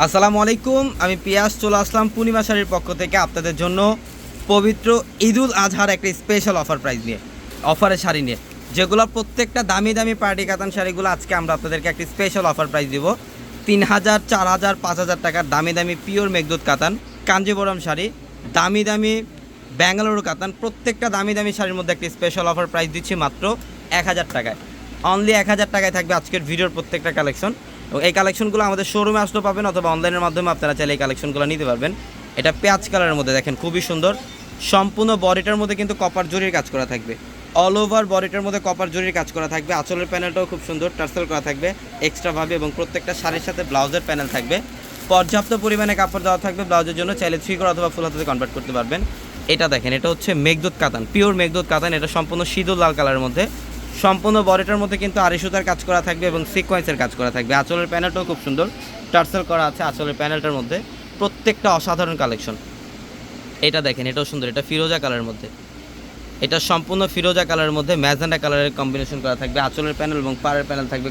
আসসালামু আলাইকুম, আমি পিয়াস চলে আসলাম পূর্ণিমা শাড়ির পক্ষ থেকে আপনাদের জন্য পবিত্র ঈদুল আজহার একটা স্পেশাল অফার প্রাইস নিয়ে, অফারের শাড়ি নিয়ে, যেগুলো প্রত্যেকটা দামি দামি পার্টি কাতান শাড়িগুলো আজকে আমরা আপনাদেরকে একটা স্পেশাল অফার প্রাইস দিব। 3000, 4000, 5000 টাকার দামি দামি পিওর মেঘদূত কাতান, কাঞ্জিবরম শাড়ি, দামি দামি ব্যাঙ্গালুরু কাতান, প্রত্যেকটা দামি দামি শাড়ির মধ্যে একটা স্পেশাল অফার প্রাইস দিচ্ছি মাত্র 1000 টাকায়। অনলি 1000 টাকায় থাকবে আজকের ভিডিওর প্রত্যেকটা কালেকশন। এবং এই কালেকশনগুলো আমাদের শোরুমে আসতে পাবেন অথবা অনলাইনের মাধ্যমে আপনারা চাইলে এই কালেকশনগুলো নিতে পারবেন। এটা পেঁয়াজ কালারের মধ্যে দেখেন, খুবই সুন্দর। সম্পূর্ণ বডিটার মধ্যে কিন্তু কপার জরির কাজ করা থাকবে, অল ওভার বডিটার মধ্যে কপার জরির কাজ করা থাকবে। আঁচলের প্যানেলটাও খুব সুন্দর টার্সেল করা থাকবে এক্সট্রাভাবে, এবং প্রত্যেকটা শাড়ির সাথে ব্লাউজের প্যানেল থাকবে। পর্যাপ্ত পরিমাণে কাপড় দেওয়া থাকবে ব্লাউজের জন্য, চাইলে 3 করে অথবা ফুল হাতে কনভার্ট করতে পারবেন। এটা দেখেন, এটা হচ্ছে মেঘদূত কাতান, পিওর মেঘদূত কাতান। এটা সম্পূর্ণ সিঁদুর লাল কালারের মধ্যে, সম্পূর্ণ বডিটার মধ্যে কিন্তু আড়ি সুতার কাজ করা থাকবে এবং সিকোয়েন্সের কাজ করা থাকবে। আঁচলের প্যানেলটাও খুব সুন্দর টার্সেল করা আছে আঁচলের প্যানেলটার মধ্যে, প্রত্যেকটা অসাধারণ কালেকশন। এটা দেখেন, এটাও সুন্দর, এটা ফিরোজা কালারের মধ্যে, এটা সম্পূর্ণ ফিরোজা কালারের মধ্যে ম্যাজেন্ডা কালারের কম্বিনেশন করা থাকবে। আঁচলের প্যানেল এবং পাড়ের প্যানেল থাকবে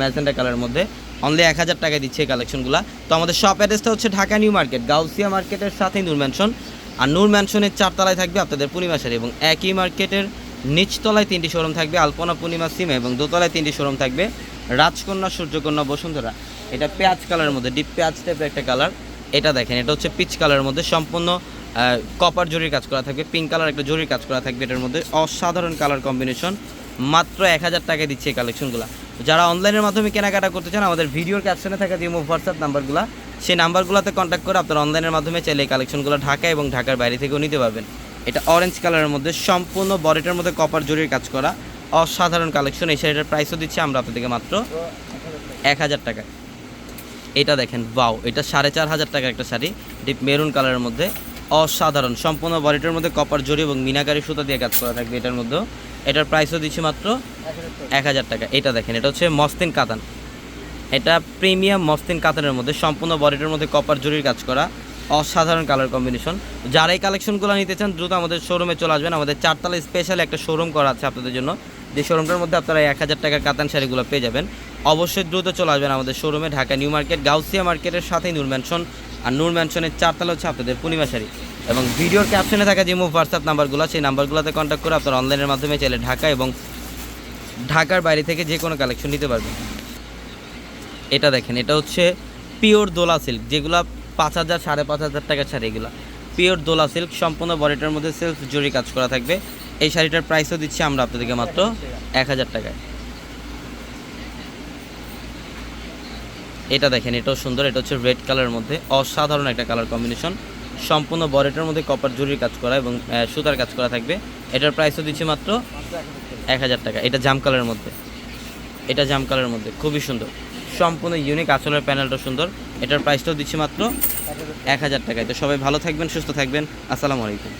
ম্যাজেন্ডা কালারের মধ্যে। অনলি 1000 টাকায় দিচ্ছে এই কালেকশনগুলো। তো আমাদের শপ অ্যাড্রেসটা হচ্ছে ঢাকা নিউ মার্কেট, গাউসিয়া মার্কেটের সাথেই নূর ম্যানশন। আর নূর ম্যানশনের 4 তলায় থাকবে আপনাদের পূর্ণিমা শাড়ি, এবং একই মার্কেটের নিচতলায় 3টি শোরুম থাকবে, আলপনা, পূর্ণিমা, সিমা, এবং দোতলায় 3টি শোরুম থাকবে, রাজকন্যা, সূর্যকন্যা, বসুন্ধরা। এটা পেঁয়াজ কালারের মধ্যে, ডিপ পেঁয়াজ টাইপের একটা কালার। এটা দেখেন, এটা হচ্ছে পিচ কালারের মধ্যে, সম্পূর্ণ কপার জরির কাজ করা থাকবে, পিঙ্ক কালার একটা জরির কাজ করা থাকবে। এটার মধ্যে অসাধারণ কালার কম্বিনেশন। মাত্র 1000 টাকায় দিচ্ছে এই কালেকশনগুলো। যারা অনলাইনের মাধ্যমে কেনাকাটা করতে চান, আমাদের ভিডিওর ক্যাপশনে থাকা যে হোয়াটসঅ্যাপ নাম্বারগুলো, সেই নাম্বারগুলোতে কন্ট্যাক্ট করে আপনারা অনলাইনের মাধ্যমে চাইলে এই কালেকশনগুলো ঢাকা এবং ঢাকার বাইরে থেকেও নিতে পারবেন। এটা অরেঞ্জ কালারের মধ্যে, সম্পূর্ণ বডিটার মধ্যে কপার জরির কাজ করা, অসাধারণ কালেকশন। এই শাড়িটার প্রাইসও দিচ্ছে আমরা আপনাদেরকে মাত্র 1000 টাকায়। এটা দেখেন, বাও, এটা 4500 টাকার একটা শাড়ি, ডিপ মেরুন কালারের মধ্যে, অসাধারণ। সম্পূর্ণ বডিটার মধ্যে কপার জরি এবং মিনাকারি সুতা দিয়ে কাজ করা থাকবে এটার মধ্যেও। এটার প্রাইসও দিচ্ছি মাত্র 1000 টাকা। এটা দেখেন, এটা হচ্ছে মসলিন কাতান, এটা প্রিমিয়াম মসলিন কাতানের মধ্যে, সম্পূর্ণ বডিটার মধ্যে কপার জরির কাজ করা, অসাধারণ কালার কম্বিনেশন। যারা এই কালেকশনগুলো নিতে চান দ্রুত আমাদের শোরুমে চলে আসবেন। আমাদের 4 তলায় স্পেশাল একটা শোরুম করা আছে আপনাদের জন্য, যে শোরুমটার মধ্যে আপনারা 1000 টাকার কাতান শাড়িগুলো পেয়ে যাবেন। অবশ্যই দ্রুত চলে আসবেন আমাদের শোরুমে, ঢাকা নিউ মার্কেট, গাউসিয়া মার্কেটের সাথেই নূর ম্যানশন। আর নূর ম্যানশনের 4 তলা হচ্ছে আপনাদের পূর্ণিমা শাড়ি। এবং ভিডিওর ক্যাপশনে থাকা যে হোয়াটসঅ্যাপ নাম্বারগুলো, সেই নাম্বারগুলোতে কন্ট্যাক্ট করে আপনারা অনলাইনের মাধ্যমে চাইলে ঢাকা এবং ঢাকার বাইরে থেকে যে কোনো কালেকশন নিতে পারবেন। এটা দেখেন, এটা হচ্ছে পিওর দোলা সিল্ক, যেগুলো 5000, 5500 টাকার শাড়ি। এগুলো পিওর দোলা সিল্ক, সম্পূর্ণ বডিটার মধ্যে সেলফ জরি কাজ করা থাকবে। এই শাড়িটার প্রাইসও দিচ্ছি আমরা আপনাদেরকে মাত্র 1000 টাকায়। এটা দেখেন, এটাও সুন্দর, এটা হচ্ছে রেড কালারের মধ্যে, অসাধারণ একটা কালার কম্বিনেশন। সম্পূর্ণ বডিটার মধ্যে কপার জরির কাজ করা এবং সুতার কাজ করা থাকবে। এটার প্রাইসও দিচ্ছি মাত্র 1000 টাকা। এটা জাম কালারের মধ্যে, এটা জাম কালারের মধ্যে, খুবই সুন্দর, সম্পূর্ণ ইউনিক। আঁচলের প্যানেলটা সুন্দর। এটার প্রাইসটাও দিচ্ছি মাত্র 1000 টাকায়। তো সবাই ভালো থাকবেন, সুস্থ থাকবেন। আসসালামু আলাইকুম।